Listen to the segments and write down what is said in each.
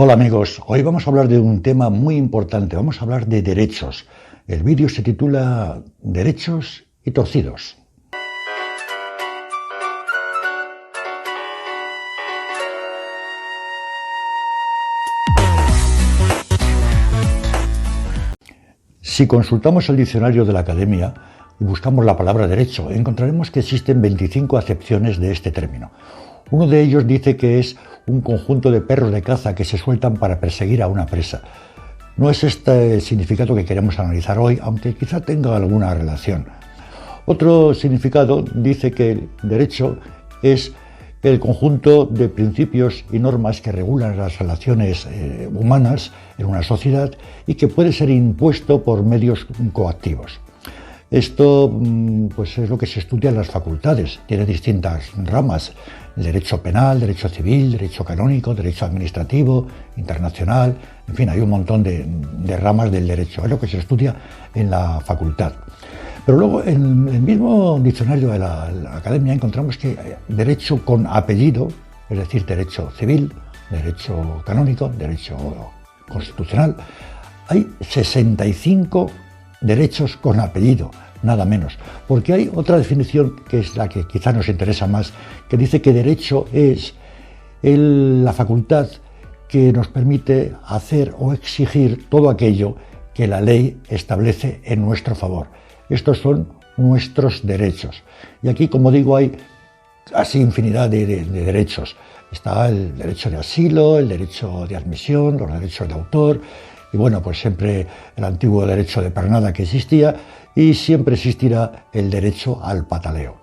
Hola amigos, hoy vamos a hablar de un tema muy importante, vamos a hablar de derechos. El vídeo se titula Derechos y torcidos. Si consultamos el diccionario de la Academia y buscamos la palabra derecho, encontraremos que existen 25 acepciones de este término. Uno de ellos dice que es un conjunto de perros de caza que se sueltan para perseguir a una presa. No es este el significado que queremos analizar hoy, aunque quizá tenga alguna relación. Otro significado dice que el derecho es el conjunto de principios y normas que regulan las relaciones humanas en una sociedad y que puede ser impuesto por medios coactivos. Esto pues es lo que se estudia en las facultades, tiene distintas ramas: el derecho penal, derecho civil, derecho canónico, derecho administrativo, internacional, en fin, hay un montón de ramas del derecho, es lo que se estudia en la facultad. Pero luego en el mismo diccionario de la Academia encontramos que derecho con apellido, es decir, derecho civil, derecho canónico, derecho constitucional, hay 65 derechos con apellido, nada menos, porque hay otra definición que es la que quizá nos interesa más, que dice que derecho es la facultad que nos permite hacer o exigir todo aquello que la ley establece en nuestro favor. Estos son nuestros derechos. Y aquí, como digo, hay así infinidad de derechos. Está el derecho de asilo, el derecho de admisión, los derechos de autor, y bueno, pues siempre el antiguo derecho de pernada que existía, y siempre existirá el derecho al pataleo.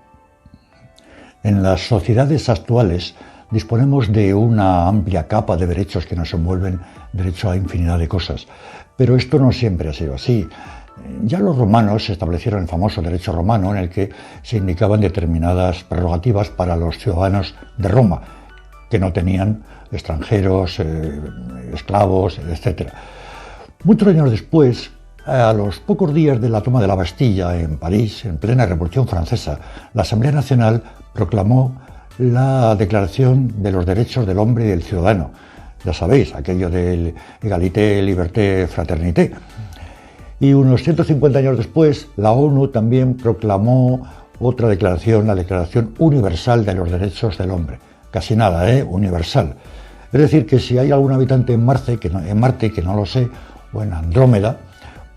En las sociedades actuales disponemos de una amplia capa de derechos que nos envuelven, derecho a infinidad de cosas, pero esto no siempre ha sido así. Ya los romanos establecieron el famoso derecho romano, en el que se indicaban determinadas prerrogativas para los ciudadanos de Roma, que no tenían extranjeros, esclavos, etc. Muchos años después, a los pocos días de la toma de la Bastilla en París, en plena Revolución Francesa, la Asamblea Nacional proclamó la Declaración de los Derechos del Hombre y del Ciudadano. Ya sabéis, aquello del égalité, liberté, fraternité. Y unos 150 años después, la ONU también proclamó otra declaración, la Declaración Universal de los Derechos del Hombre. Casi nada, universal. Es decir, que si hay algún habitante en Marte que no lo sé, o en Andrómeda,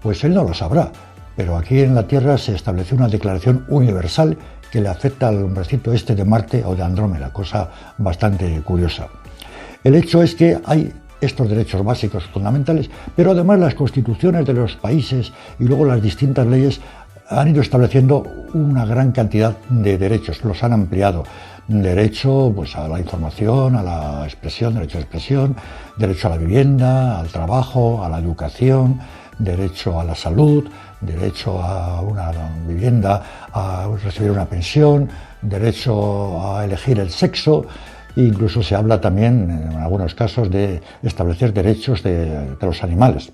pues él no lo sabrá. Pero aquí en la Tierra se estableció una declaración universal que le afecta al hombrecito este de Marte o de Andrómeda, cosa bastante curiosa. El hecho es que hay estos derechos básicos fundamentales, pero además las constituciones de los países y luego las distintas leyes han ido estableciendo una gran cantidad de derechos, los han ampliado. Derecho pues, a la información, a la expresión, derecho a la expresión, derecho a la vivienda, al trabajo, a la educación, derecho a la salud, derecho a una vivienda, a recibir una pensión, derecho a elegir el sexo. Incluso se habla también, en algunos casos, de establecer derechos de los animales.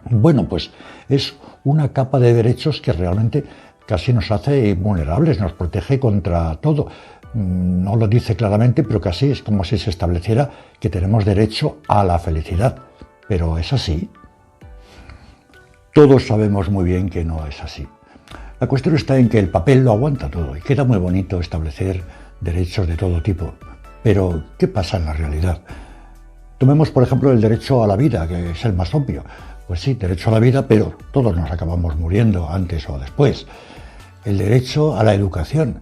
Bueno, pues es una capa de derechos que realmente casi nos hace vulnerables, nos protege contra todo. No lo dice claramente, pero casi es como si se estableciera que tenemos derecho a la felicidad. Pero ¿es así? Todos sabemos muy bien que no es así. La cuestión está en que el papel lo aguanta todo y queda muy bonito establecer derechos de todo tipo. Pero, ¿qué pasa en la realidad? Tomemos, por ejemplo, el derecho a la vida, que es el más obvio. Pues sí, derecho a la vida, pero todos nos acabamos muriendo antes o después. El derecho a la educación.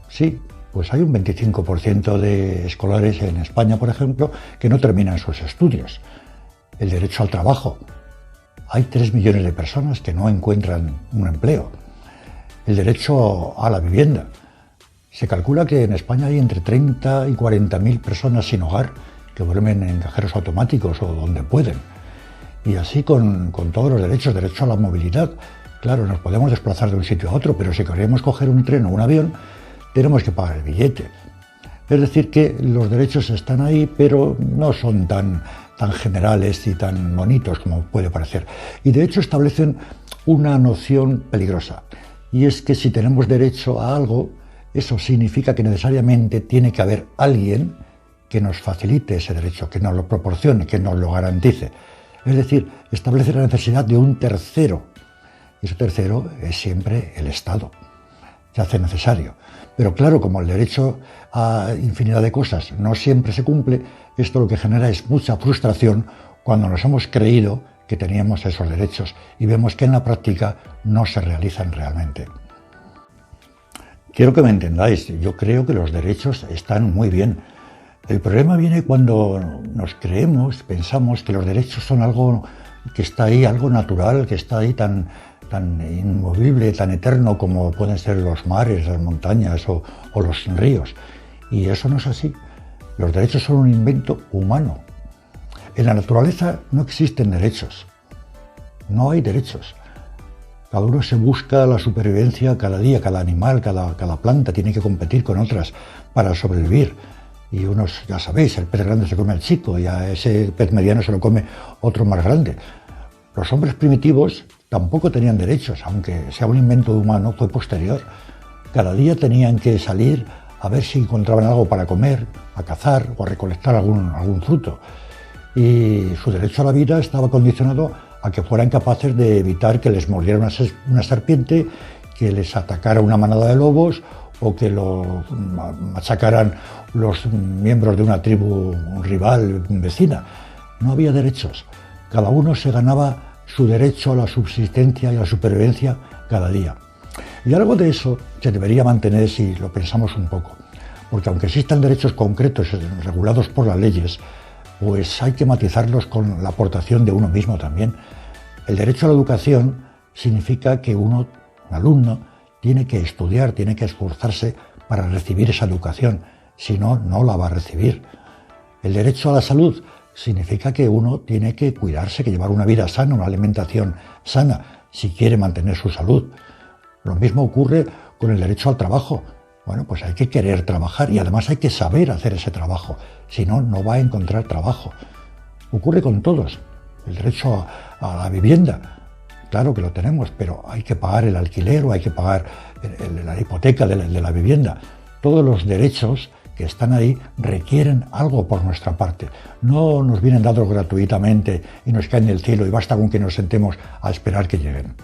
Sí, pues hay un 25% de escolares en España, por ejemplo, que no terminan sus estudios. El derecho al trabajo. Hay 3 millones de personas que no encuentran un empleo. El derecho a la vivienda. Se calcula que en España hay entre 30 y 40.000 personas sin hogar que duermen en cajeros automáticos o donde pueden. Y así con todos los derechos, derecho a la movilidad. Claro, nos podemos desplazar de un sitio a otro, pero si queremos coger un tren o un avión, tenemos que pagar el billete. Es decir, que los derechos están ahí, pero no son tan generales y tan bonitos como puede parecer. Y de hecho establecen una noción peligrosa. Y es que si tenemos derecho a algo, eso significa que necesariamente tiene que haber alguien que nos facilite ese derecho, que nos lo proporcione, que nos lo garantice. Es decir, establece la necesidad de un tercero. Y ese tercero es siempre el Estado. Se hace necesario. Pero claro, como el derecho a infinidad de cosas no siempre se cumple, esto lo que genera es mucha frustración cuando nos hemos creído que teníamos esos derechos y vemos que en la práctica no se realizan realmente. Quiero que me entendáis, yo creo que los derechos están muy bien. El problema viene cuando nos creemos, pensamos que los derechos son algo que está ahí, algo natural, que está ahí tan inmovible, tan eterno como pueden ser los mares, las montañas o los ríos. Y eso no es así. Los derechos son un invento humano. En la naturaleza no existen derechos. No hay derechos. Cada uno se busca la supervivencia cada día, cada animal, cada planta tiene que competir con otras para sobrevivir. Y unos, ya sabéis, el pez grande se come al chico y a ese pez mediano se lo come otro más grande. Los hombres primitivos tampoco tenían derechos, aunque sea un invento humano, fue posterior. Cada día tenían que salir a ver si encontraban algo para comer, a cazar o a recolectar algún fruto. Y su derecho a la vida estaba condicionado a que fueran capaces de evitar que les mordiera una serpiente, que les atacara una manada de lobos o que lo machacaran los miembros de una tribu rival, vecina. No había derechos. Cada uno se ganaba su derecho a la subsistencia y a la supervivencia cada día. Y algo de eso se debería mantener si lo pensamos un poco. Porque aunque existan derechos concretos regulados por las leyes, pues hay que matizarlos con la aportación de uno mismo también. El derecho a la educación significa que un alumno tiene que estudiar, tiene que esforzarse para recibir esa educación, si no, no la va a recibir. El derecho a la salud significa que uno tiene que cuidarse, que llevar una vida sana, una alimentación sana, si quiere mantener su salud. Lo mismo ocurre con el derecho al trabajo. Bueno, pues hay que querer trabajar y además hay que saber hacer ese trabajo, si no, no va a encontrar trabajo. Ocurre con todos. El derecho a la vivienda, claro que lo tenemos, pero hay que pagar el alquiler o hay que pagar la hipoteca de la vivienda. Todos los derechos que están ahí requieren algo por nuestra parte. No nos vienen dados gratuitamente y nos caen del cielo y basta con que nos sentemos a esperar que lleguen.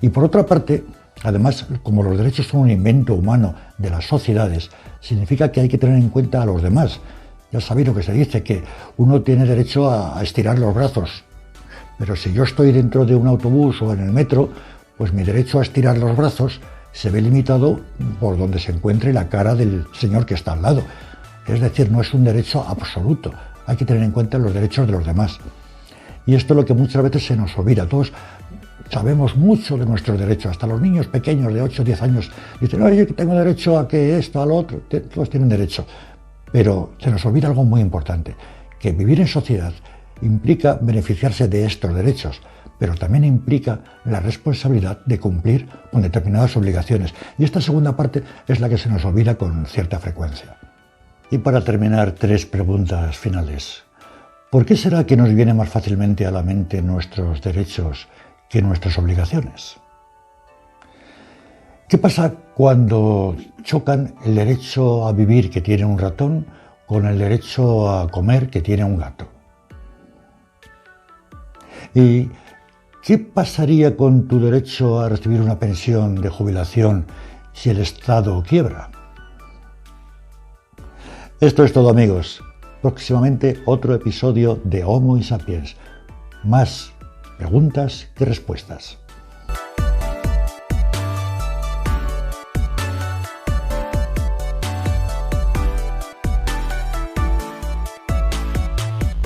Y por otra parte, además, como los derechos son un invento humano de las sociedades, significa que hay que tener en cuenta a los demás. Ya sabéis lo que se dice, que uno tiene derecho a estirar los brazos. Pero si yo estoy dentro de un autobús o en el metro, pues mi derecho a estirar los brazos se ve limitado por donde se encuentre la cara del señor que está al lado. Es decir, no es un derecho absoluto. Hay que tener en cuenta los derechos de los demás. Y esto es lo que muchas veces se nos olvida. Todos sabemos mucho de nuestros derechos. Hasta los niños pequeños de 8 o 10 años dicen, oye, yo tengo derecho a que esto, a lo otro. Todos tienen derecho. Pero se nos olvida algo muy importante, que vivir en sociedad implica beneficiarse de estos derechos, pero también implica la responsabilidad de cumplir con determinadas obligaciones. Y esta segunda parte es la que se nos olvida con cierta frecuencia. Y para terminar, 3 preguntas finales. ¿Por qué será que nos viene más fácilmente a la mente nuestros derechos que nuestras obligaciones? ¿Qué pasa cuando chocan el derecho a vivir que tiene un ratón con el derecho a comer que tiene un gato? ¿Y qué pasaría con tu derecho a recibir una pensión de jubilación si el Estado quiebra? Esto es todo, amigos. Próximamente otro episodio de Homo Sapiens. Más preguntas que respuestas.